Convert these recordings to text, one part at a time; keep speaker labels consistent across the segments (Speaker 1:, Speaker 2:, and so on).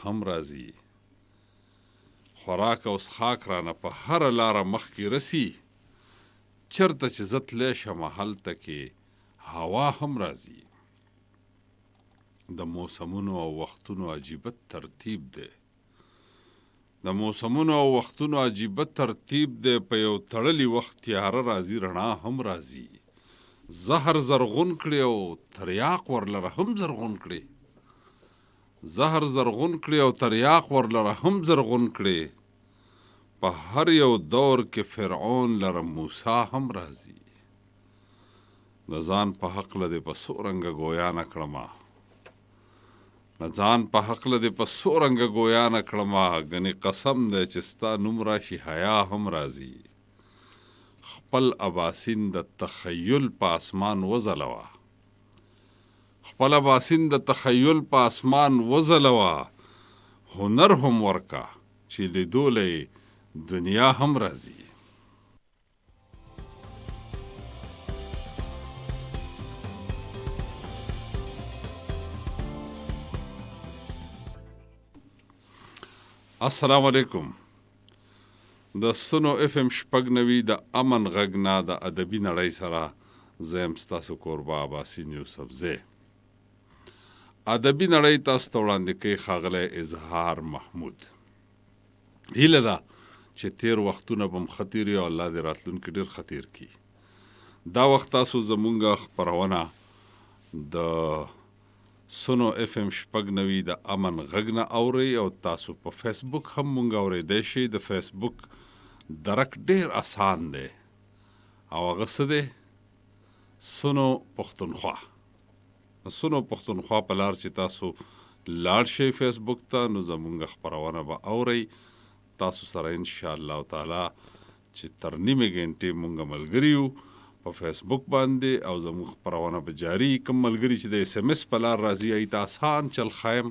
Speaker 1: هم راځي. خوراک او څښاک رانه په هره لاره مخکې رسي. چرته چې زه تلی شم هلته کې هوا هم راځي. د موسمونو او وختونو عجیبه ترتیب دی. د موسمونو او وختونو عجیبه ترتیب دی. په یو تړلی وخت تیاره راځي، رڼا هم راځي. زهر زرغون کړي او تریاق ورلره هم زرغون کړي. زهر زرغون کړي او تریاق ورلره هم زرغون کړي. په هر یو دور کې فرعون لره موسی هم راځي. د ځان په حقله دې په څو رنګه ګویا نه کړمه. د ځان په حقله دې په څو رنګه ګویا نه کړمه. ګنې قسم دی چې ستا نوم راشي حیا هم راځي. خپل اباسین د تخیل په اسمان وځلوه. خپل اباسین د تخیل په اسمان وځلوه. هنر هم ورکه چې لیدولی دنیا هم راځي. السلام علیکم. د سنو اف ام شپږ نوي د امن غږ نه د ادبي نړۍ سره زه یم ستاسو کوربه اباسین یوسفزی. ادبي نړۍ تاسو ته وړاندې کوي ښاغلی اظهار محمود. هیله ده چې تیر وختونه به م ښه تیر وي او الله دې راتلونکي ډېر ښه تیر کړي. دا وخت تاسو زمونږ خپرونه د سنو اف ام شپږ نوي د امن غږ نه اورئ او تاسو په فیسبوک هم مونږ اورېدی شئ. د فیسبوک درک ډېر اسان دی او هغه څه دی؟ سنو پښتونخوا. سنو پښتونخوا په لار چې تاسو لاړ شئ فیسبوک ته نو زمونږ خپرونه به اورئ. تاسو سره انشاءالله تعالی چې تر نیمې ګنټې مونږ ملګري یو په فیسبوک باندې او زموږ خپرونه به جاري. کوم ملګري چې د اس ام اس په لار راځي هغوی ته اسان چل ښایم.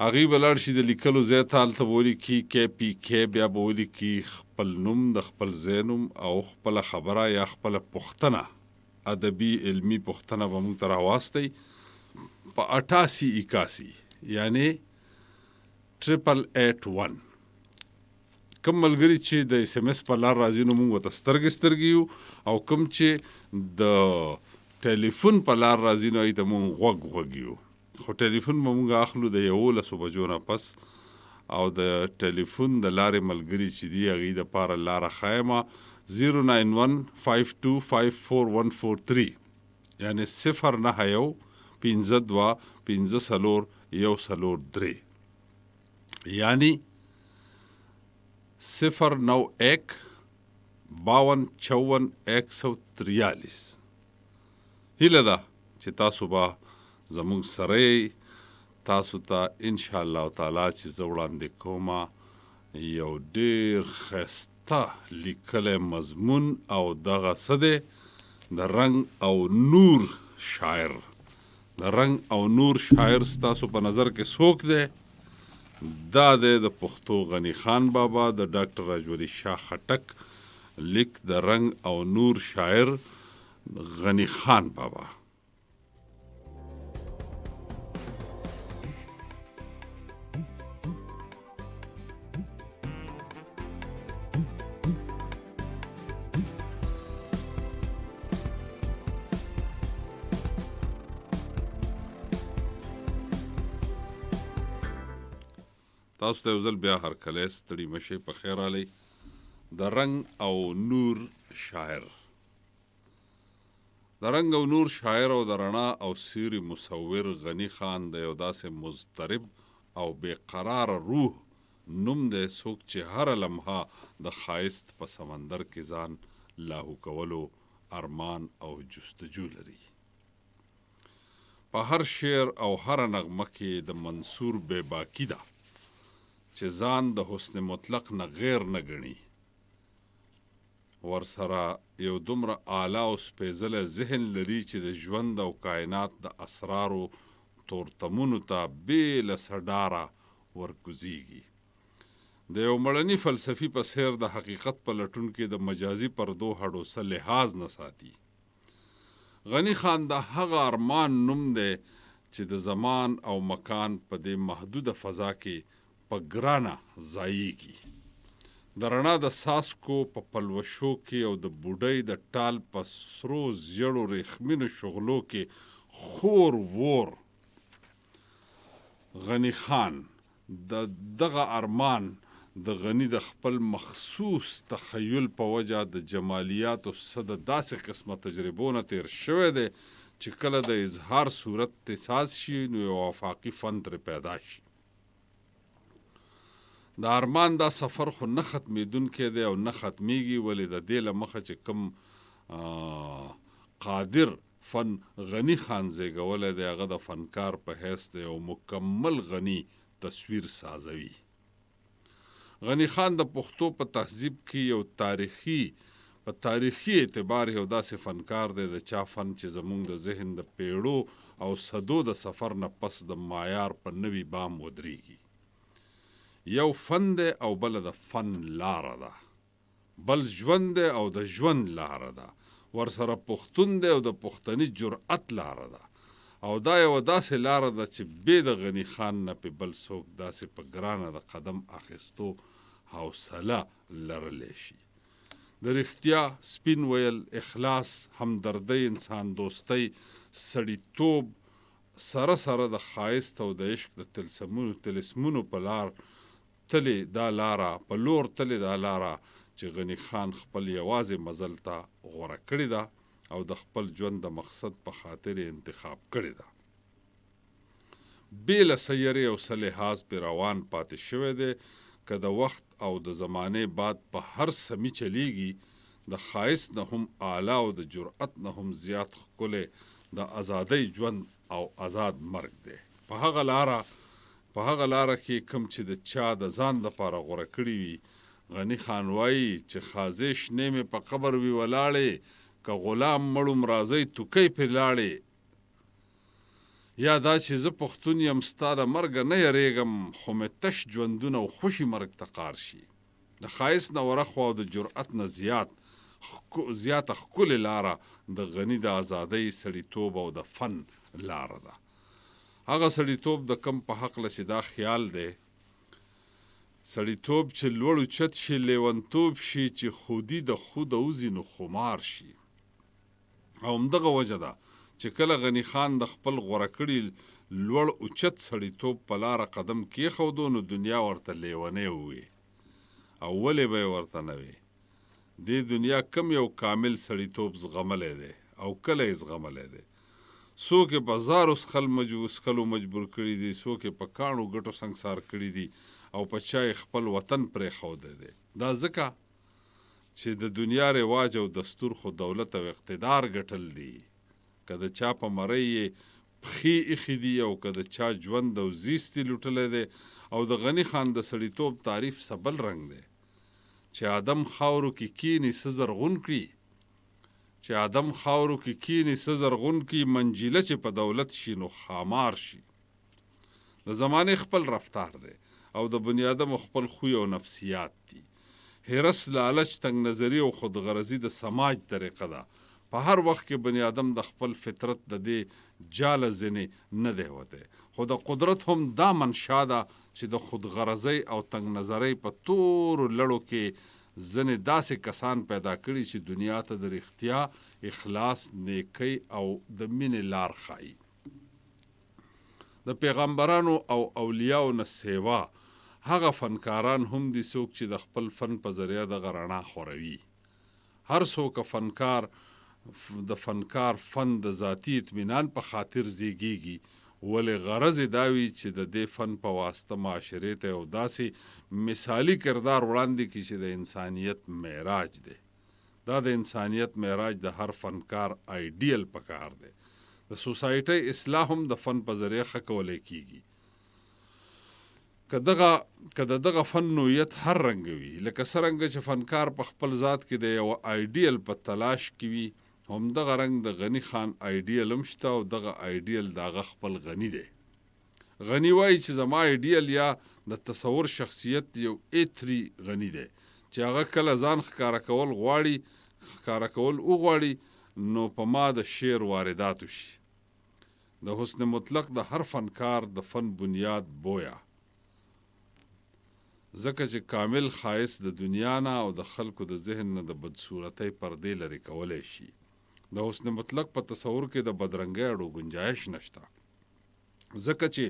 Speaker 1: هغوی به لاړ شي د لیکلو ځای ته، هلته به ولیکي KPK، بیا به ولیکي خپل نوم، د خپل ځای نوم او خپله خبره یا خپله پوښتنه، ادبي علمي پوښتنه به موږ ته راواستئ په 8881 یعنې 8881. کم ملګري چې د اس ام اس په لار راځي نو موږ ورته سترګې سترګې یو، او کم چې د ټلیفون په لار راځي نو هغوی ته موږ غوږ غوږ یو. خو ټلیفون به موږ اخلو د 11 بجو نه پس، او د ټلیفون د لارې ملګري چې دي هغوی دپاره لاره ښیمه 09152544143 یعنې 09152544143 یعنی 09152544143. هیله ده چې تاسو به زموږ سره تاسو ته انشاءالله تعالی چې زه وړاندې کومه یو ډېر ښایسته لیکلی مضمون او دغه څه دی د رنګ او نور شاعر. د رنګ او نور شاعر ستاسو په نظر کې څوک دی؟ دا دی د پښتو غني خان بابا د ډاکټر راجولي شاه خټک لیک د رنګ او نور شاعر غني خان بابا. تاسو ته یو ځل بیا هرکلی ستړي مه شئ، په خیر راغلی. د رنګ او نور شاعر. د رنګ او نور شاعر او د رڼا او سیوري مصور غني خان د یو داسې مضطرب او بېقراره روح نوم دی څوک چې هره لمحه د ښایست په سمندر کې ځان لاهو کولو ارمان او جستجو لري. په هر شعر او هره نغمه کې د منصور بېباکي ده چې ځان د حسن مطلق نه غیر نه ګڼي. ورسره یو دومره اعلی او سپېڅلی ذهن لري چې د ژوند او کائنات د اسرارو تورتمونو ته بې له څه ورکوزیږي. د یو مړني فلسفي په څېر د حقیقت په لټون کې د مجازي پردو هډوسه لحاظ نه ساتي. غني خان د هغه ارمان نوم دی چې د زمان او مکان په دې محدوده فضا کې په ګرانه ځایږي. د رڼا د ساسکو په پلوشو کې او د بوډۍ د ټال په سرو زیړو ریخمینو شغلو کې خور وور غني خان د دغه ارمان د غني د خپل مخصوص تخیل په وجه د جمالیاتو څخه د داسې قسمه تجربو نه تیر شوی دی چې کله د اظهار صورت تساس شي نو یو آفاقي فن ترې پیدا شي. د ارمان دا سفر خو نه ختمېدونکی دی او نه ختمیږي، ولې د دې له مخه چې کوم قادر فن غني خان زیږولی دی هغه د فنکار په حیث دی او مکمل غني تصویر سازوي. غني خان د پښتو په تهذیب کې یو په تاریخي اعتبار یو داسې فنکار دی د چا فن چې زموږ د ذهن د پیړو او صدو د سفر نه پس د معیار په نوي بام ودرېږي. یو فن دی او بل د فن لاره ده، بل ژوند دی او د ژوند لاره ده، ورسره پښتون دی او د پښتني جرأت لاره ده، او دا یو داسې لاره ده چې بې د غني خان نه پې بل څوک داسې په ګرانه د قدم اخیستو حوصله لرلی شي. د رښتیا سپین ویل، اخلاص، همدردۍ، انسان دوستۍ، سړیتوب سره سره د ښایست او د عشق د تلسمونو په لور تلې دا لاره چې غني خان خپل یوازې مزل ته غوره کړې ده او د خپل ژوند د مقصد په خاطر انتخاب کړې ده. بې له سیرې او څه لحاظ پې روان پاتې شوی دی، که د وخت او د زمانې بعد په هر سمي چلیږي، د ښایست نه هم اعلی او د جرأت نه هم زیات ښکلی د ازادۍ ژوند او آزاد مرګ دی. په هغه لاره کې کوم چې د چا د ځان دپاره غوره کړي وي، غني خان وایي چې خازې شنې مې په قبر وي ولاړې، که غلام مړوم راځئ توکۍ پرې لاړې، یا دا چې زه پښتون یم ستا د مرګه نه یریږم، خو مې تش ژوندون او خوشي مرګ ته قار شي. د ښایست نه ورخوا او د جرأت نه زیاته ښکلې لاره د غني د ازادۍ، سړیتوب او د فن لاره ده. هغه سړیتوب د کم په هکله چې دا خیال دی، سړیتوب چې لوړ اوچت شي، لیونتوب شي چې خودي د خوده وځي نو خمار شي. او همدغه وجه ده چې کله غني خان د خپل غوره کړي لوړ اوچت سړیتوب په لاره قدم کېښودو نو دنیا ورته لیونی ووي. او ولې به یې ورته نه وي؟ دې دنیا کم یو کامل سړیتوب زغملی دی او کله یې زغملی دی؟ څوک یې په زارو څښلو مجبور کړي دي، څوک یې په کاڼو ګټو سنګسار کړي دي او په چا یې خپل وطن پرېښودی دی. دا ځکه چې د دنیا رواج او دستور خو دولت او اقتدار ګټل دي. که د چا په مرۍ یې پښې ایښي دي او که د چا ژوند او زیست یې لوټلی دی. او د غني خان د سړیتوب تعریف څه بل رنګ دی چې آدم خاورو کې کینې څه زرغون کړي، منجیله چې په دولت شي نو خامار شي. د زمانې خپل رفتار دی او د بني آدم خپل خوی او نفسیات دي. هرس، لالچ، تنگ نظري او خودغرضي د سماج طریقه ده. په هر وخت کې بني آدم د خپل فطرت د دې جاله ځینې نه دی وتی، خو د قدرت هم دا منشا ده چې د خودغرضۍ او تنگ نظرۍ په تورو لړو کې ځینې داسې کسان پیدا کړي چې دنیا ته د رښتیا، اخلاص، نیکۍ او د مینې لار ښایي. د پیغمبرانو او اولیاو نه سیوا هغه فنکاران هم دي څوک چې د خپل فن په ذریعه دغه رڼا خوروي. هر څوک د فنکار فن د ذاتي اطمینان په خاطر زیږیږي، ولې غرض یې دا وي چې د دې فن په واسطه معاشرې ته یو داسې مثالي کردار وړاندې کړي چې د انسانیت معراج دی. دا د انسانیت معراج د هر فنکار آیډیل پکار دی. د سوسایټۍ اصلاح هم د فن په ذریعه ښه کولی کیږي. که د دغه فن نوعیت هر رنګ وي، لکه څرنګه چې فنکار په خپل ذات کې د یو آیډیل په تلاش کې وي، همدغه رنګ د غني خان آیډیل هم شته او دغه آیډیل د هغه خپل غني دی. غني وایي چې زما آیډیل یا د تصور شخصیت یو ایتري غني دی چې هغه کله ځان ښکاره کول وغواړي نو په ما د شعر وارداتو شي. د حسن مطلق د هر فنکار د فن بنیاد بویا، ځکه چې کامل ښایست د دنیا نه او د خلکو د ذهن نه د بدصورتۍ پردې لرې کولی شي. د حسن مطلق په تصور کې د بدرنګۍ اړو گنجایش نشته، ځکه چې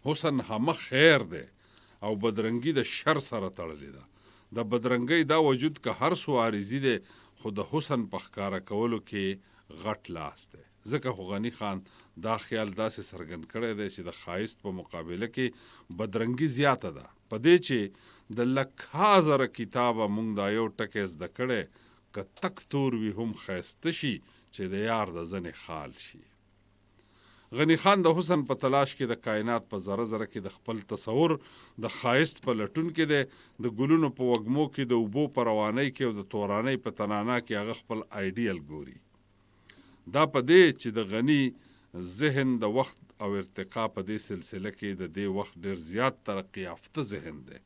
Speaker 1: حسن همه خیر دی او بدرنګي د شر سره تړلې ده. د بدرنګۍ دا وجود که هر څو عارضي دی، خو د حسن په ښکاره کولو کې غټ لاس دی. ځکه خو غني خان دا خیال داسې څرګند کړی دی چې د ښایست په مقابله کې بدرنګي زیاته ده، په دې چې د لکه زره کتابه مونږ دا یو ټکی زده کړی، که تک تور وي هم ښایسته شي چې د یار د زنې خال شي. غني خان د حسن په تلاش کې د کائنات په ذره ذره کې د خپل تصور د ښایست په لټون کې دی. د ګلونو په وږمو کې، د اوبو په روانۍ کې او د تورانۍ په تنانا کې هغه خپل آیډیل ګوري. دا په دې چې د غني ذهن د وخت او ارتقا په دې سلسله کې د دې وخت ډېر زیات ترقي یافته ذهن دی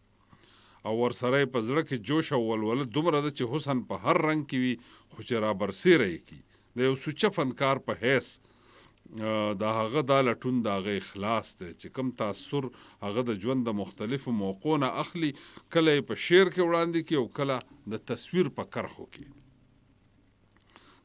Speaker 1: او ورسره په زړه کې جوش او ولوله دومره ده چې حسن په هر رنګ کې وي، خو چې رابرسېره یې کړي. د یو سوچه فنکار په حیث د هغه دا لټون د هغه اخلاص دی چې کوم تاثر هغه د ژوند د مختلفو موقعو نه اخلي، کله یې په شعر کې وړاندې کړي او کله د تصویر په کرښو کې.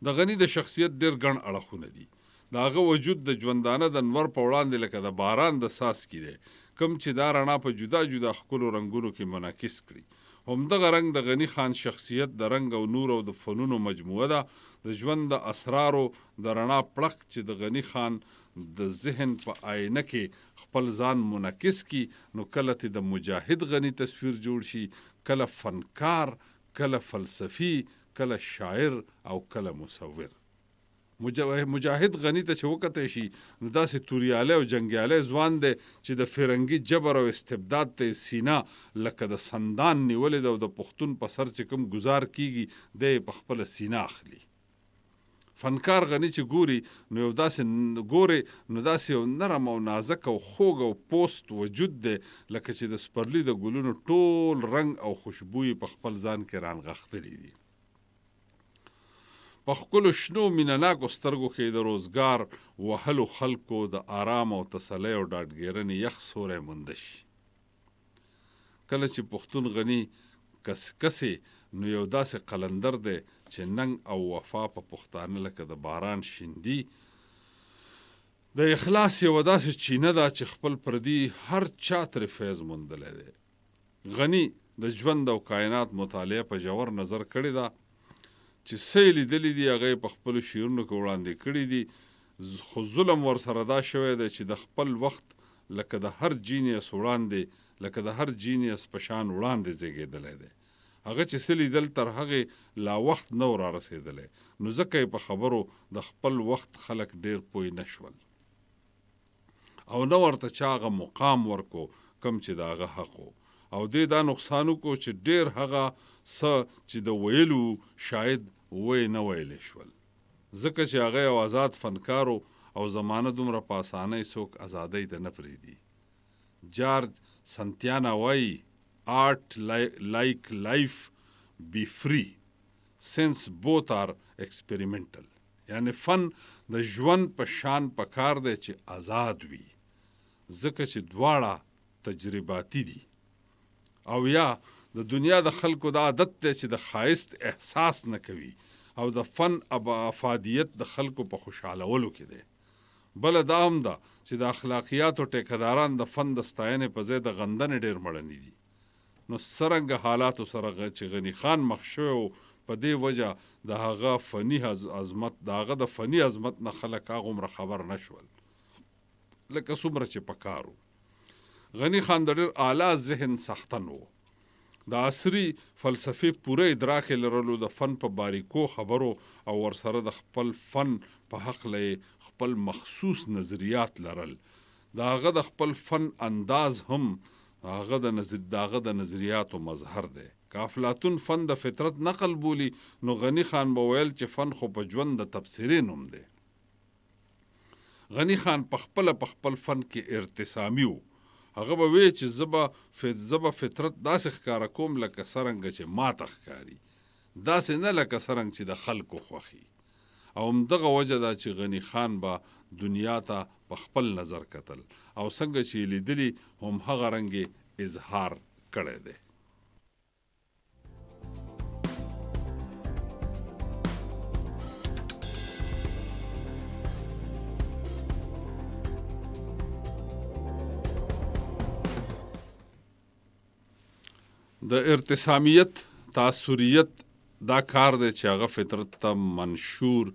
Speaker 1: د غني د شخصیت ډېر ګڼ اړخونه دي. د هغه وجود د ژوندانه د نور په وړاندې لکه د باران د څاڅکي دی، کوم چې دا رڼا په جدا جدا ښکلو رنګونو کې منعکس کړي. همدغه رنګ د غني خان شخصیت د رنګ او نور او د فنونو مجموعه ده، د ژوند د اسرارو د رڼا پړق چې د غني خان د ذهن په آینه کې خپل ځان منعکس کی، نو کله ته د مجاهد غني تصویر جوړ شي، کله فنکار، کله فلسفي، کله شاعر او کله مصور. مجاهد غني ته چې وکتی شي نو داسې توریالی او جنګیالی ځوان دی چې د فرنګي جبر او استبداد ته سینه لکه د سندان نیولې ده او د پښتون په سر چې کوم ګزار کیږي دی په خپله سینه اخلي. فنکار غني چې ګوري نو یو داسې یو نرم او نازک او خوږ او پوست وجود دی لکه چې د سپرلي د ګلونو ټول رنګ او خوشبویي په خپل ځان کې رانغښتلي دي. په ښکلو شنو مینهناکو سترګو کې د روزګار وهلو خلکو د آرام او تسلۍ او ډاډګیرنې یخ سوری مونده شي. کله چې پښتون غني کسې نو یو داسې قلندر دی چې ننګ او وفا په پښتانه لکه د باران شیندي. د اخلاص یوه داسې چینه ده چې خپل پردي هر چا ترې فیض موندلی دی. غني د ژوند او کائنات مطالعه په ژور نظر کړې ده چې څه یې لیدلي دي هغه یې په خپلو شعرونو کې وړاندې کړي دي، خو ظلم ورسره دا شوی دی چې د خپل وخت لکه د هر جینیس په شان وړاندې زیږېدلی دی. هغه چې څه لیدل تر هغې لا وخت نه و رارسېدلی، نو ځکه یې په خبرو د خپل وخت خلک ډېر پوه نه شول او نه ورته چا هغه مقام ورکو کوم چې د هغه حق و، او دې دا نقصان وکړو چې ډېر هغه څه چې د ویلو شاید وی نه ویلی شول، ځکه چې هغه یو آزاد فنکارو او زمانه دومره په اسانۍ څوک ازادۍ ته نه پرېږدي. جارج سنتیانا وایي art like life be free since both are experimental. یعنی فن د ژوند په شان پکار دی چې آزاد وي، ځکه چې دواړه تجرباتي دي. او یا د دنیا د خلکو دا عادت دی چې د ښایست احساس نه کوي او د فن افادیت د خلکو په خوشحالولو کې دی. بله دا هم ده چې د اخلاقیاتو ټیکهداران د فن د ستاینې په ځای د غندنې ډېر مړني دي. نو څرنګه حالاتو سره چې غني خان مخ شوی و، په دې وجه د هغه د فني عظمت نه خلک هغومره خبر نه شول لکه څومره چې پکارو. غني خان د ډېر اعلی ذهن څښتن و، د عصري فلسفې پوره ادراک یې لرلو، د فن په باریکو خبرو او ورسره د خپل فن په هکله یې خپل مخصوص نظریات لرل. د هغه د خپل فن انداز هم هغه د نظریاتو مظهر دی. که افلاطون فن د فطرت نقل بولی، نو غني خان به ویل چې فن خو په ژوند د تبصرې نوم دی. غني خان په خپل فن کې ارتسامي و. هغه به وی چې زه به فطرت داسې ښکاره کوم لکه څرنګه چې ماته ښکاري، داسې نه لکه څرنګه چې د خلکو خوښي. او همدغه وجه ده چې غني خان به دنیا ته په خپل نظر کتل او څنګه چې لیدلی هم هغه رنګې اظهار کړی دی. د ارتسامیت تاثریت دا کار دی چې هغه فطرت ته منشور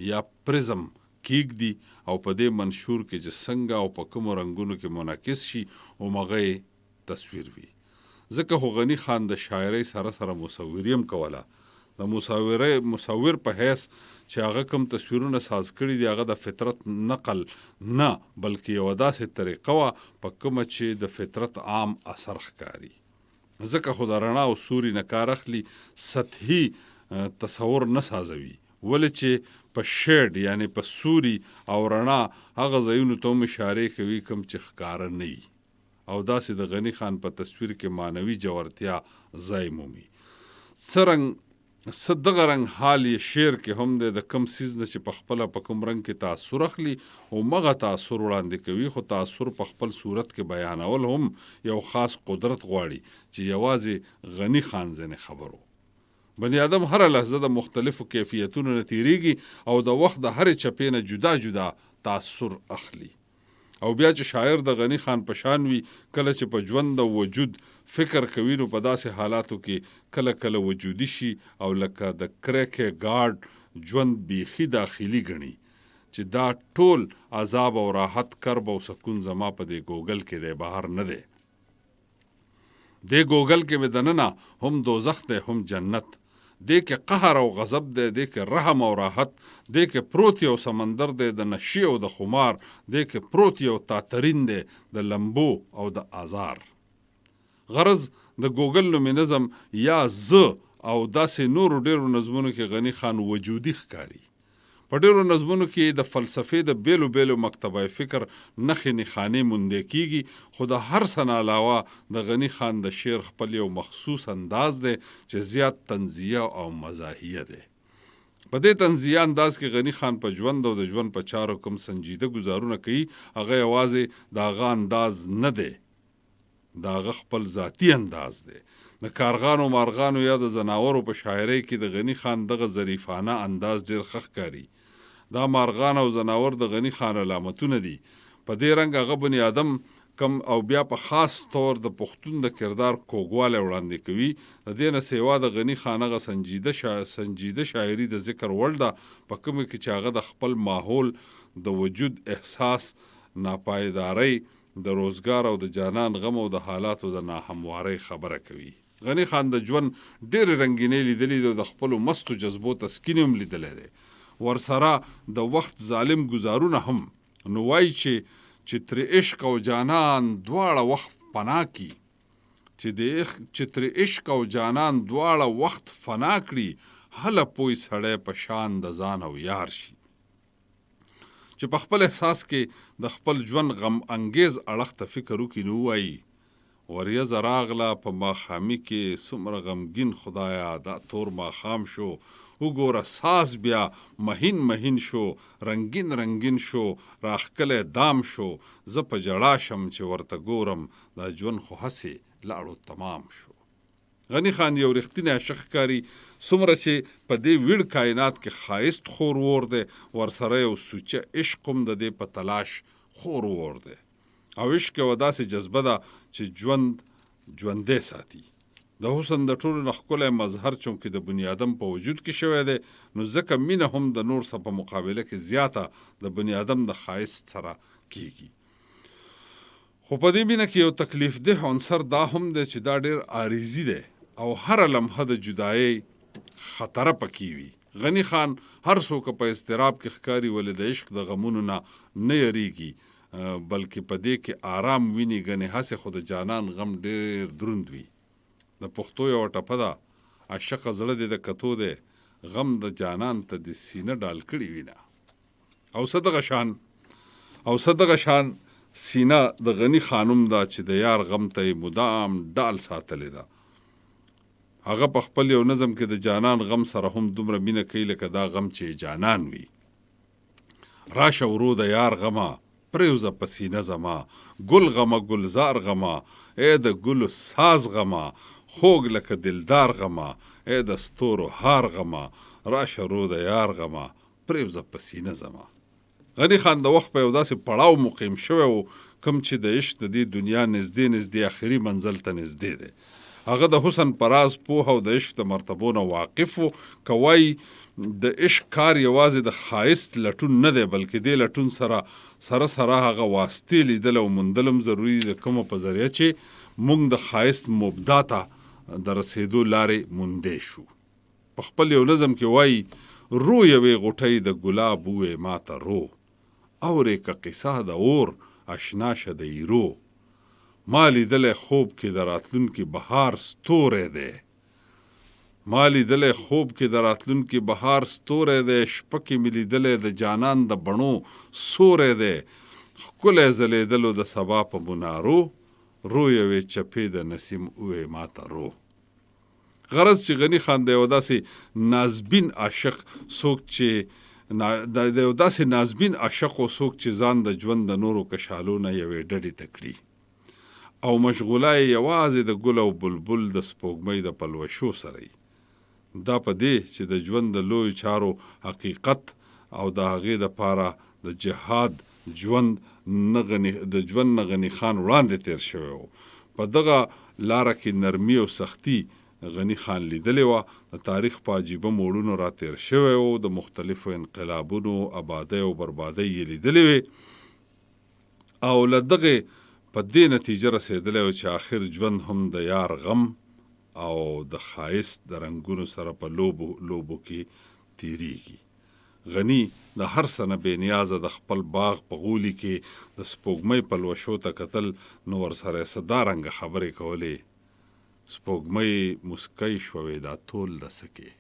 Speaker 1: یا پرزم کیږدي او په دې منشور کې چې څنګه او په کومو رنګونو کې منعکس شي همغه تصویر وي. ځکه خو غني خان د شاعرۍ سره سره مصوري هم کوله. د مصور په حیث چې هغه کوم تصویرونه ساز کړي دي هغه د فطرت نقل نه بلکې یوه داسې طریقه وه په کومه چې د فطرت عام اثر ښکاري. ځکه خو د رڼا او سوري نه کار اخلي سطحي تصور نه سازوي ولې چې په شیډ یعنی په سوري او رڼا هغه ځایونو ته هم اشارې کوي کوم چې ښکاره نه وي او داسې د غني خان په تصویر کې معنوي جوړتیا ځای مومي. څه دغه رنګ حال یې شعر کې هم دی د کم څیز نه چې په خپله په کوم رنګ کې تاثر اخلي همغه تاثر وړاندې کوي خو تاثر په خپل صورت کې بیانول هم یو خاص قدرت غواړي چې یوازې غني خان ځنې خبرو. بني آدم هره لحظه د مختلفو کیفیتونو نه تیریږي او د وخت د هرې چپې نه جدا جدا تاثر اخلي او بیا چې شاعر د غني خان په شان وي کله چې په ژوند د وجود فکر کوي نو په داسې حالاتو کې کله کله وجودي شي او لکه د کرکې ګارډ ژوند بیخي داخلي ګڼي چې دا ټول عذاب او راحت کرب او سکون زما په دې ګوګل کې دی بهر نه دی. دې ګوګل کې مې دننه هم دوزخ دی هم جنت، دې کې قهر او غضب دی، دې کې رحم او راحت، دې کې پروت یو سمندر دی د نشي او د خمار، دې کې پروت یو تاترین دی د لمبو او د آزار. غرض د ګوګل نومي نظم یا زه او داسې نورو ډیرو نظمونو کې غني خان وجودي ښکاري. په ډیرو نظمونو کې د فلسفې د بیلو بیلو مکتبه فکر نښې نښانې موندې کیږي خو د هر څه نه علاوه د غني خان د شعر خپل یو مخصوص انداز دی چې زیات طنزیه او مزاحیه دی. په دې طنزیه انداز کې غني خان په ژوند او د ژوند په چارو کوم سنجیده ګزارونه کوي هغه یوازې د هغه انداز نه دی، د هغه خپل ذاتي انداز دی. د کارغانو مارغانو یا د زناورو په شاعرۍ کې د غني خان دغه ظریفانه انداز ډېر ښه ښکاري. دا مارغان او زناور د غني خان علامتونه دي. په دې رنګ هغه بني آدم کم او بیا په خاص طور د پښتون د کردار کوږوالی وړاندې کوي. د دې نه سیوا د غني خان هغه سنجیده شاعري د ذکر وړ ده په کومه کې چې هغه د خپل ماحول د وجود احساس، ناپایدارۍ، د روزګار او د جانان غم او د حالاتو د ناهموارۍ خبره کوي. غني خان د ژوند ډېرې رنګینۍ لیدلي دي او د خپلو مستو جذبو تسکین هم لیدلی دی. ورسره د وخت ظالم ګزارونه هم نو وایي چې تر عشق او جانان دواړه وخت فنا کی چې تر عشق او جانان دواړه وخت فنا کړي هله پوی سړی په شان د ځان او یار شي. چې په خپل احساس کې د خپل ژوند غم انګیز اړخ ته فکر وکړي نو وایي وریځه راغله په ماښامي کې څومره غمګین خدایا دا تور ماښام شو، وګوره ساز بیا مهین مهین شو، رنگین رنگین شو، راښکلی دام شو، زه په ژړا شم چې ورته ګورم دا ژوند خو هسې لاړو تمام شو. غني خان یو رښتینی عاشق ښکاري څومره چې په دې ویړ کائنات کې ښایست خور ور دی ورسره یو سوچه عشق هم د دې په تلاش خور ور دی او عشق یوه داسې جذبه ده چې ژوند ژوندی ساتي. د حسن د ټولو نه ښکلی مظهر چونکې د بني آدم په وجود کې شوی دی نو ځکه مینه هم د نور څه په مقابله کې زیاته د بني آدم د ښایست سره کیږي. خو په دې مینه کې یو تکلیف ده عنصر دا هم دی چې دا ډېر عارضي دی او هره لمحه د جدایۍ خطره پکې وي. غني خان هر څوک په اضطراب کې ښکاري ولې د عشق د غمونو نه یریږي بلکې په دې کې آرام ویني ګنې هسې خو د جانان غم ډېر دروند وي. د پښتو یوه ټپه ده عاشقه زړه دې د کتو دی غم د جانان ته د سینه ډال کړي وینه او څه دغه شان سینه د غني خانم ده چې د یار غم ته یې مدام ډال ساتلې ده. هغه په خپل یو نظم کې د جانان غم سره هم دومره مینه کوي لکه دا غم چې جانان وي. راشه ورو د یار غمه پریوزه پسینه زما ګل غمه ګلزار غمه ای د ګلو ساز غمه خوږ لکه دلدار غمه ای د ستورو هار غمه راشه ورو د یار غمه پریوزه پسینه زما. غني خان د وخت په یو داسې پړاو مقیم شوی و کوم چې د عشق د دې دنیا نږدې آخري منزل ته نږدې دی. هغه د حسن په راز پوهه او د عشق د مرتبو نه واقف و. که وایي د عشق کار یوازې د ښایست لټون نه دی بلکې دې لټون سره هغه واسطې لیدل او موندلم ضروري د کومه په ذریعه چې موږ د ښایست مبدا ته د رسېدو لارې موندې شو. په خپل یو نظم کې وایي رو یوې غوټۍ د ګلاب وې ماته رو اورې که قصه د اور اشنا شه د ایرو ما لیدلی خوب کې د راتلونکي بهار ستوری دی ما لیدلی خوب کې د راتلونکي بهار ستوری دی شپه کې مې لیدلی د جانان د بڼو سوری دی ښکلی ځلېدلو د سبا په منارو رو یوې چپې د نسیم وې ماته رو. غرض چې غني خان د یو داسې نازبین عاشق څوک چې د یو داسې نازبین عاشق او څوک چې ځان د ژوند د نورو کشالو نه یوې ډډې ته کړي او مشغوله یې یوازې د ګل او بلبل د سپوږمۍ د پلوشو سره وي. دا په دې چې د ژوند د لویو چارو حقیقت او د هغې دپاره د جهاد د ژوند نه غني خان وړاندې تیر شوی و. په دغه لاره کې نرمي او سختي غني خان لیدلی وه. د تاریخ په عجیبه موړونو را تیر شوی و. د مختلفو انقلابونو آبادۍ او بربادۍ یې لیدلې وې او له دغې په دې نتیجه رسېدلی و چې آخر ژوند هم د یار غم او د ښایست د رنګونو سره په لوبو کې تیریږي. غني د هر څه نه بې نیازه د خپل باغ په غولي کې د سپوږمۍ پلوشو ته کتل نو ورسره یې څه دارنګه خبرې کولې. سپوږمۍ مسکی شوې دا ټول د سکې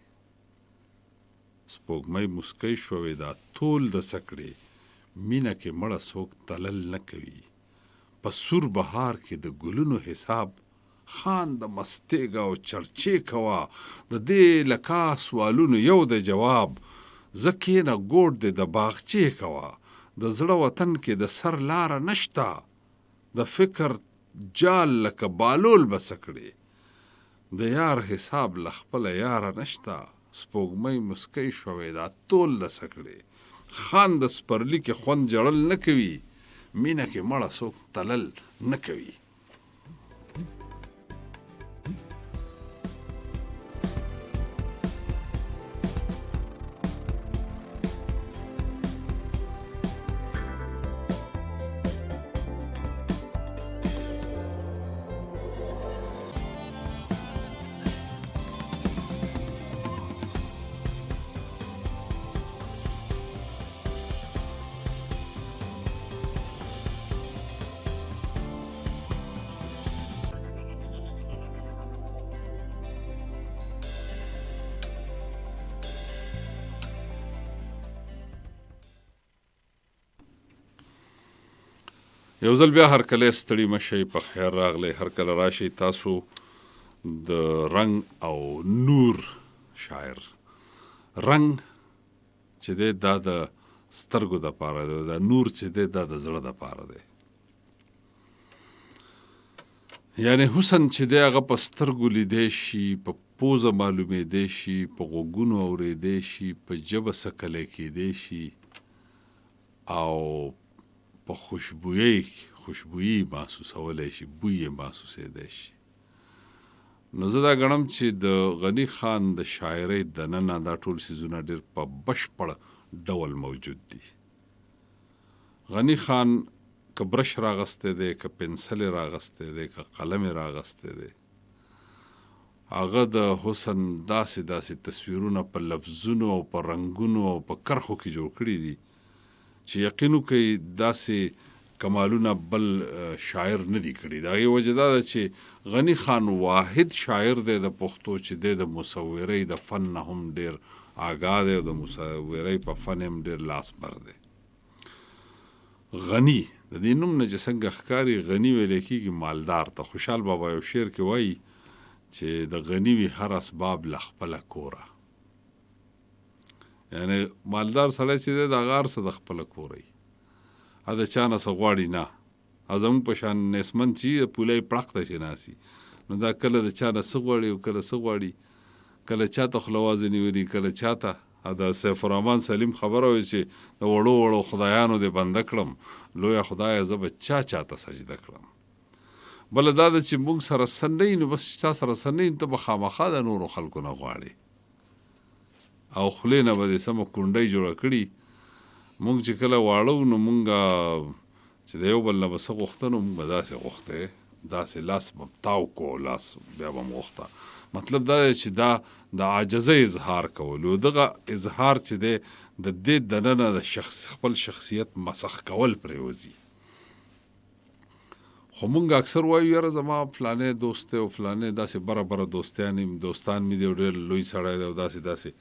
Speaker 1: سپوږمۍ مسکی شوې دا ټول د سکړې مینه کې مړه څوک تلل نه کوي په سور بهار کې د ګلونو حساب خان د مستېږه او چرچې کوه د دې لکا سوالونو یو د جواب زه کښېنه ګوټ دې د باغچې کوه د زړه وطن کې د سر لاره نشته د فکر جال لکه بالول به سکړې د یار حساب له خپله یاره نشته سپوږمۍ مسکی شوې دا ټول د سکړې خان د سپرلي کې خوند جړل نه کوي مینه کې مړه څوک تلل نه کوي. یو ځل بیا هر کله ستړي مشئ په خیر راغلی هر کله راشئ تاسو د رنګ او نور شاعر. رنګ چې دی دا د سترګو دپاره دی دا نور چې دی دا د زړه دپاره دی. یعنی حسن چې دی هغه په سترګو لیدی شي په پوزه معلومېدی شي په غوږونو اورېدی شي په ژبه څکلی کېدی شي او په خوشبویي محسوسولی شي بوی یې محسوسېدی شي. نو زه دا ګڼم چې د غني خان د شاعرۍ دننه دا ټول څیزونه ډېر په بشپړ ډول موجود دي. غني خان که برش راغستی دی که پنسل یې راغستی دی که قلم یې راغستی دی هغه د حسن داسې تصویرونه په لفظونو او په رنګونو او په کرښو کې جوړ کړي دي چې یقین وکئ داسې کمالونه بل شاعر نه دي کړي. د هغې وجه دا ده چې غني خان واحد شاعر دی د پښتو چې دی د مصورۍ د فن نه هم ډېر آګاه دی او د مصورۍ په فن هم ډېر لاس بر دی. غني د دې نوم نه چې څنګه ښکاري غني ویلی کېږي مالدار ته. خوشحال بابا یو شعر کې وایي چې د غني وي هر اسباب له خپله کوره یعنی مالدار سړی چې دی د هغه هر څه د خپله کوری د چا نه څه غواړي نه زموږ په شان نیسمن چې پوله یې پړق ته چې ناسي نو دا کله د چا نه څه غواړي او کله څه غواړي کله چا ته خوله وازې نیولي کله چا ته د سیف الرحمن سلیم خبره وي چې د وړو وړو خدایانو دې بنده کړم لویه خدایه زه به چا ته سجده کړم بله دا ده چې موږ سره څه نه وي نو بس چا سره څه نه وي ته به خامخا د نورو خلکو نه غواړې او خولې نه به دې سمه کونډۍ جوړه کړي موږ چې کله واړو نو موږ چې د یو بل نه به څه غوښته نو موږ به داسې غوښتی داسې لاس به تاو کو لاس بیا به م غوښته مطلب دا دی چې دا د عاجزۍ اظهار کول او دغه اظهار چې دی د دې دننه د خپل شخصیت مسخ کول پرې وځي خو مونږ اکثر وایو یاره زما فلانې دوست دی او فلانې داسې بره دوستان مې دی او ډېر لوی سړی دی او داسې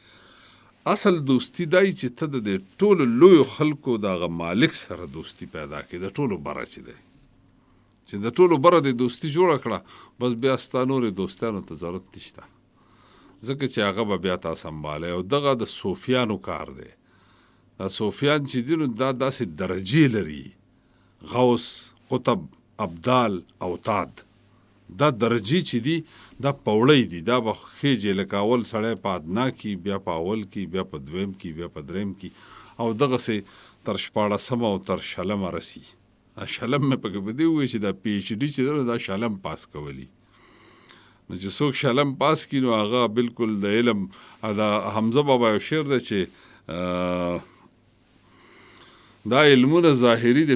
Speaker 1: اصل دوستي دای چې ته د ټولو لویو خلکو د هغه مالک سره دوستي پیدا کړې د ټولو بره چې دی چې د ټولو بره د دوستي جوړه کړه بس بیا ستا نورې دوستانو ته ضرورت نشته ځکه چې هغه به بیا تا سنبالی او دغه د صوفیانو کار دی دا صوفیان چې دي نو دا داسې درجې لري غوث قطب ابدال اوتاد دا درجې چې دي دا پوړی دي دا به خېجې لکه اول سړی په ادنا کې بیا په اول کې بیا په دویم کې بیا په دریم کې او دغسې تر 14 او تر 20 رسي شلم مې پکې په دې ووایي چې دا پی ایچ ډي چې دی دا شلم پاس کولی نو چې څوک شلم پاس کړي نو هغه بالکل د علم دا حمزه بابا یو شعر دی چې دا علمونه ظاهري د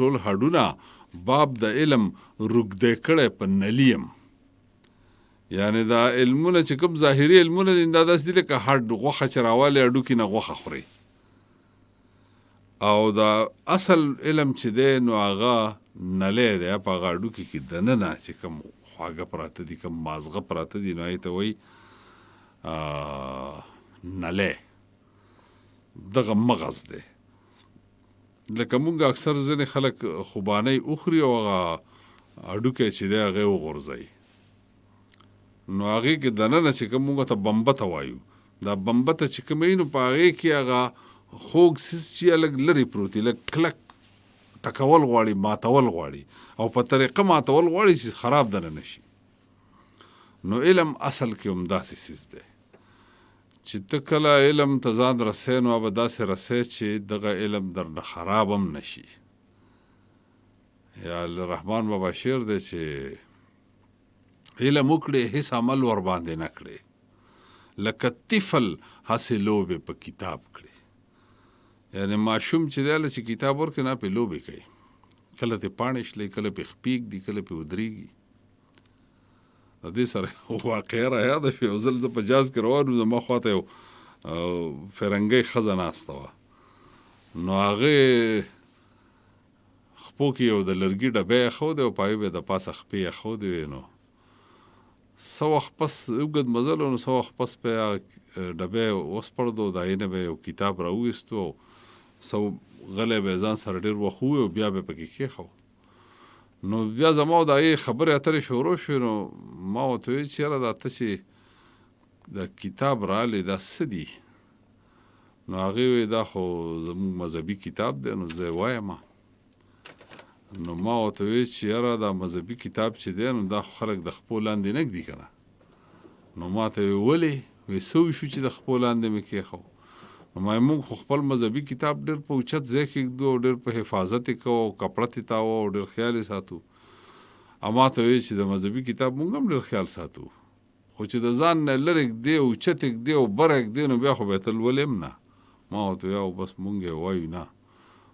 Speaker 1: ټول هډونه باب د علم رږدی کړی په نلیم یعنی دا علمونه چې کوم ظاهري علمونه دي دا داسې دي لکه هډ غوښه چې راوالې هډوکي نه غوښه خوري او دا اصل علم چې دی نو هغه نلی دی په هغه هډوکي کې دننه چې کوم خواږه پراته دي کوم مازغه پراته دي نو هغې ته وایي نلی دغه مغز دی لکه مونږ اکثر ځینې خلک خوبانۍ اخري او هغه هډوکی چې دی هغې وغورځوي نو هغې کې دننه چې کوم مونږ ته بمبته وایو دا بمبته چې کوم وي نو په هغې کې هغه خوږ څیز چې لږ لرې پروت وي لږ کلک ټکول غواړي ماتول غواړي او په طریقه ماتول غواړي چې خراب دننه شي نو علم اصل کې هم داسې څیز دی چې ته کله علم ته ځان رسې نو به داسې رسې چې دغه علم درنه خراب هم نشي یا رحمان بابا شعر دی چې علم وکړې هیڅ عمل ور باندې نه کړې لکه طفل هسې لوبې په کتاب کړې یعنی ماشوم چې دی چې کتاب ورکړي نه پې لوبې کوي کله پې پاڼې شلی کله پې خپیږ دي کله پې ودرېږي د دې سره واقعه را یاده شوه یو ځل زه په جاز کې روان وم زما خواته یو فرنګۍ ښځه ناسته وه نو هغې خپو کې یو د لرګي ډبی ایښودی او په هغې به د پاسه خپې ایښودې وې نو څه وخت پس اوږد مزل و نو څه وخت پس به یې ډبی وسپړدو د هغې نه به یو کتاب راوویستو او څه غلی به یې ځان سره ډېر وخت ووی او بیا به یې پکې کېښو نو بیا زما د هغې خبرې اترې شروع شوې نو ما ورته وویل چې یاره دا ته چې دا کتاب راغلی دا څه دي نو هغې وویل دا خو زموږ مذهبي کتاب دی نو زه یې وایم نو ما ورته وویل چې یاره دا مذهبي کتاب چې دی نو دا خو خلک د خپو لاندې نه ږدي که نه نو ما ته وویل ولې وایي څه وشو چې د خپو لاندې مې کېښو نو ما موږ خو خپل مذهبي کتاب ډېر په اوچت ځای کې ږدو او ډېر په حفاظت یې کوو او کپړه تې تاوو او ډېر خیال یې ساتو او ما ته وایي چې د مذهبي کتاب موږ هم ډېر خیال ساتو خو چې د ځان نه لرې ږدې اوچت یې ږدې او بره یې ږدې نو بیا خو به یې ته لولې هم نه ما ورته وایي او بس موږ یې وایو نه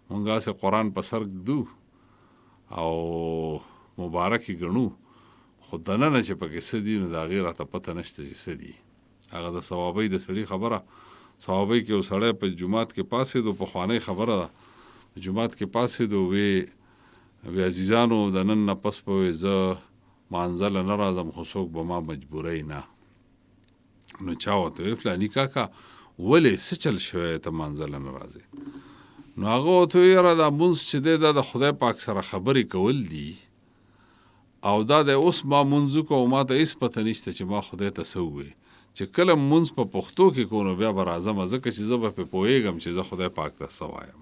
Speaker 1: موږ هسې قرآن په سر ږدو او مبارک یې ګڼو خو دننه چې پکې څه دي نو د هغې راته پته نشته چې څه دي هغه د ثوابۍ د سړي خبره ثوابۍ کې یو سړی په جومات کې پاڅېدو پخوانۍ خبره ده په جومات کې پاڅېدو وی عزیزانو د نن نه پس به وایي زه مانځه له نه راځم خو څوک به ما مجبوروي نه نو چا ورته وی فلاني کاکا ولې څه چل شوی ته مانځه له نه راځې نو هغه ورته وی یاره دا مونځ چې دی دا د خدای پاک سره خبرې کول دي او دا د اوس ما مونځ وکړو او ما ته هېڅ پته نشته چې ما خدای ته څه ووایي چې کله مونځ په پښتو کې کو نو بیا به راځم ځکه چې زه به پې پوهېږم چې زه خدای پاک ته څه وایم.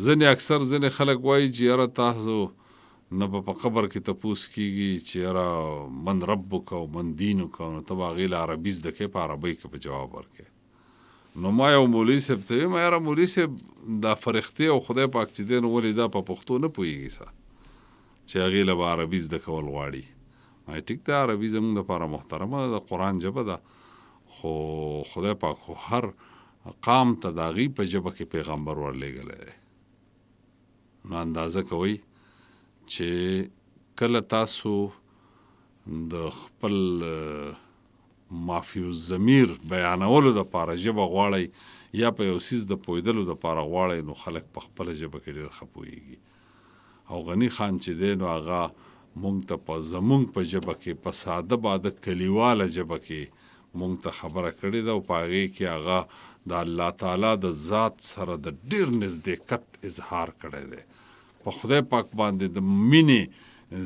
Speaker 1: ځینې اکثر ځینې خلک وایي چې یاره تاسو نه به په قبر کې تپوس کېږي چې یاره من ربک او من دینک نو ته به هغې له عربي زده کې په عربۍ کې په جواب ورکې. نو ما یو مولوي صاحب ته ویم یاره مولوي صاحب دا فرښتې او خدای پاک چې دی نو ولې دا په پښتو نه پوهېږي څه چې هغې له به عربي زده کول غواړي. ټیک ده عربي زموږ دپاره محترمه ده، د قرآن ژبه ده، خو خدای پاک خو هر قام ته د هغې په ژبه کې پیغمبر ورلېږلی دی. نو اندازه کوئ چې کله تاسو د خپل مافی الضمیر بیانولو دپاره ژبه غواړئ یا په یو څیز د پوهېدلو دپاره غواړئ نو خلک په خپله ژبه کې ډېر ښه پوهېږي. او غني خان چې دی نو هغه مونږ ته په زمونږ په ژبه کې په ساده باده کلیواله ژبه کې مونږ ته خبره کړې ده او په هغې کې هغه د الله تعالی د ذات سره د ډېر نزدېکت اظهار کړی دی. په خدای پاک باندې د مینې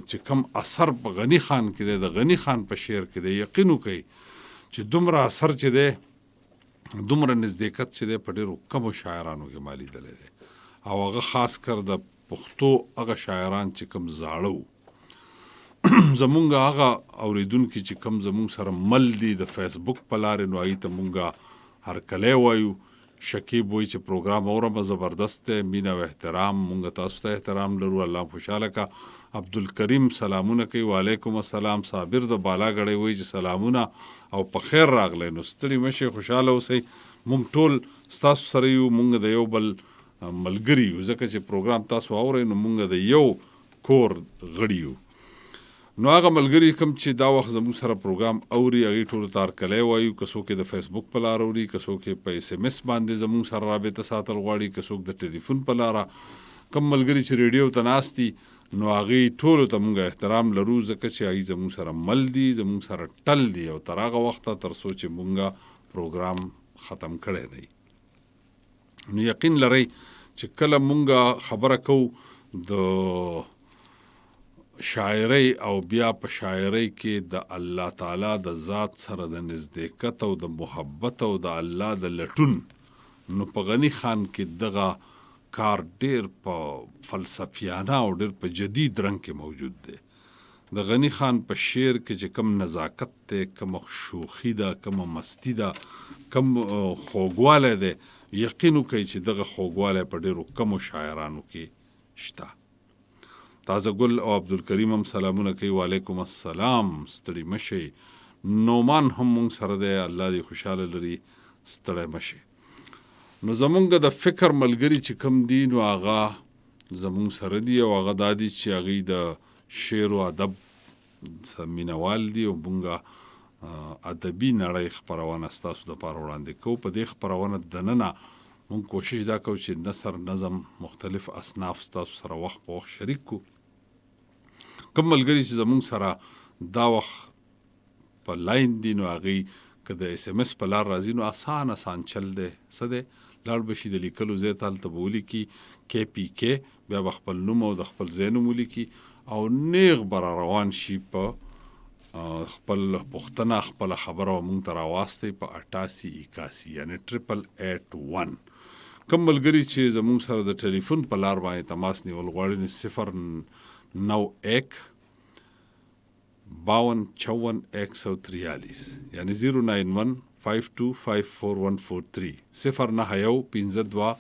Speaker 1: چې کم اثر په غني خان کې دی، د غني خان په شعر کې دی، یقین وکئ چې دومره اثر چې دی دومره نزدېکت چې دی په ډېرو کمو شاعرانو کې ما لیدلی دی. او هغه خاص کر د پښتو هغه شاعران چې کم زاړه وو زمونږ هغه اوریدونکي چې کم زمونږ سره مل دي د فیسبوک په لارې نو هغې ته مونږ هرکلی وایو. شکیب وایي چې پروګرام اورمه زبردست دی، مینه او احترام. مونږ تاسو ته احترام لرو، الله خوشحاله که. عبدالکریم سلامونه کوي، وعلیکم السلام. صابر د بالاګړی وایي چې سلامونه او په خیر راغلی. نو ستړي مه شئ، خوشحاله اوسئ. مونږ ټول ستاسو سره یو، مونږ د یو بل ملګري یو، ځکه چې پروګرام تاسو اورئ نو مونږ د یو کور غړي یو. نو هغه ملګري کوم چې دا وخت زموږ سره پروګرام اوري هغې ټولو ته هرکلی وایو. که څوک د فیسبوک په لاره اوري، که څوک په اس ام اس باندې زموږ سره رابطه ساتل غواړي، که څوک د ټلیفون په لاره، کوم ملګري چې ریډیو ته ناست دي نو هغې ټولو ته مونږ احترام لرو ځکه چې هغوی زموږ سره مل دي، زموږ سره ټل دي او تر هغه وخته تر څو چې مونږ پروګرام ختم کړی دی. نو یقین لرئ چې کله مونږ خبره کوو د شاعرۍ او بیا په شاعرۍ کې د الله تعالی د ذات سره د نزدېکت او د محبت او د الله د لټون، نو په غني خان کې دغه کار ډېر په فلسفیانه او ډېر په جدید رنګ کې موجود دی. د غني خان په شعر کې چې کم نزاکت دی، کم شوخي ده، کم مستی ده، کم خوږوالی دی، یقین وکئ چې دغه خوږوالی په ډېرو کمو شاعرانو کې شته. تازه ګل او عبدالکریم هم سلامونه کوي، وعلیکم السلام. ستړي مه شئ. نومان هم مونږ سره دی، الله دې خوشحاله لري، ستړی مه شئ. نو زمونږ د فکر ملګري چې کم دي نو هغه زمونږ سره دي او هغه دا دي چې هغوی د شعر و ادب مینوال دي او مونږ ادبي نړۍ خپرونه ستاسو دپاره وړاندې کوو. په دې خپرونه دننه مونږ کوشش دا کوو چې نثر، نظم، مختلف اصناف ستاسو سره وخت په وخت شریک کړو. کوم ملګري چې زمونږ سره دا وخت په لاین دي نو هغوی که د اس ام اس په لار راځي نو آسان چل دی. څه دی؟ لاړ به شي د لیکلو ځای ته، هلته به ولیکي KPK، بیا به خپل نوم او د خپل ځای نوم ولیکي او نیغ به را روان شي په خپل پوښتنه، خپله خبره به مونږ ته راواستئ په 8881 یعنې 8881. کوم ملګري چې زمونږ سره د ټلیفون په لار باندې تماس نیول غواړي نو 091 52 54 143 یعنې 091 5254 143 091 52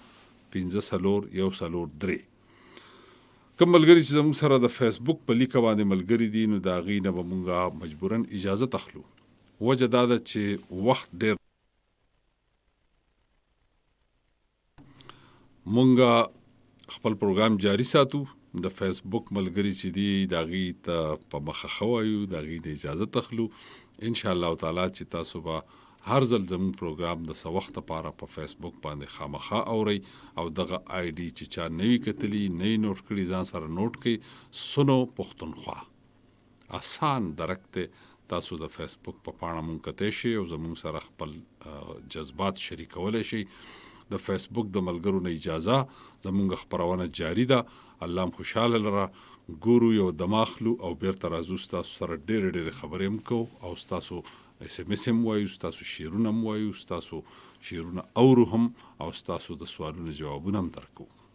Speaker 1: 54 کوم ملګري چې زموږ سره د فیسبوک په لیکه باندې ملګري دي نو د هغې نه به مونږ مجبوراً اجازه اخلو. وجه دا ده چې وخت ډېر مونږ خپل پروګرام جاری ساتو. د فیسبوک ملګري چې دي د هغې ته په مخه ښه وایو، د هغې نه اجازه اخلو. انشاءالله تعالی چې تاسو به هر ځل زموږ پروګرام د څه وخت لپاره په فیسبوک باندې خامخا اورئ او دغه آی ډي چې چا نوي کتلي، نوي نوټ کړي، ځان سره نوټ کړئ، سنو پښتونخوا. آسان درک دی، تاسو د فیسبوک په پاڼه مونږ کتی شئ او زموږ سره خپل جذبات شریکولی شئ. د فیسبوک د ملګرو نه اجازه زمونږ خپرونه جاری ده. الله هم خوشحاله لره. ګورو یو دماخلو او بیرته راځو ستاسو سره ډېرې خبرې هم کوو او ستاسو SMS هم وایو، ستاسو شعرونه هم وایو، ستاسو شعرونه اورو هم او ستاسو د سوالونو جوابونه هم درکوو.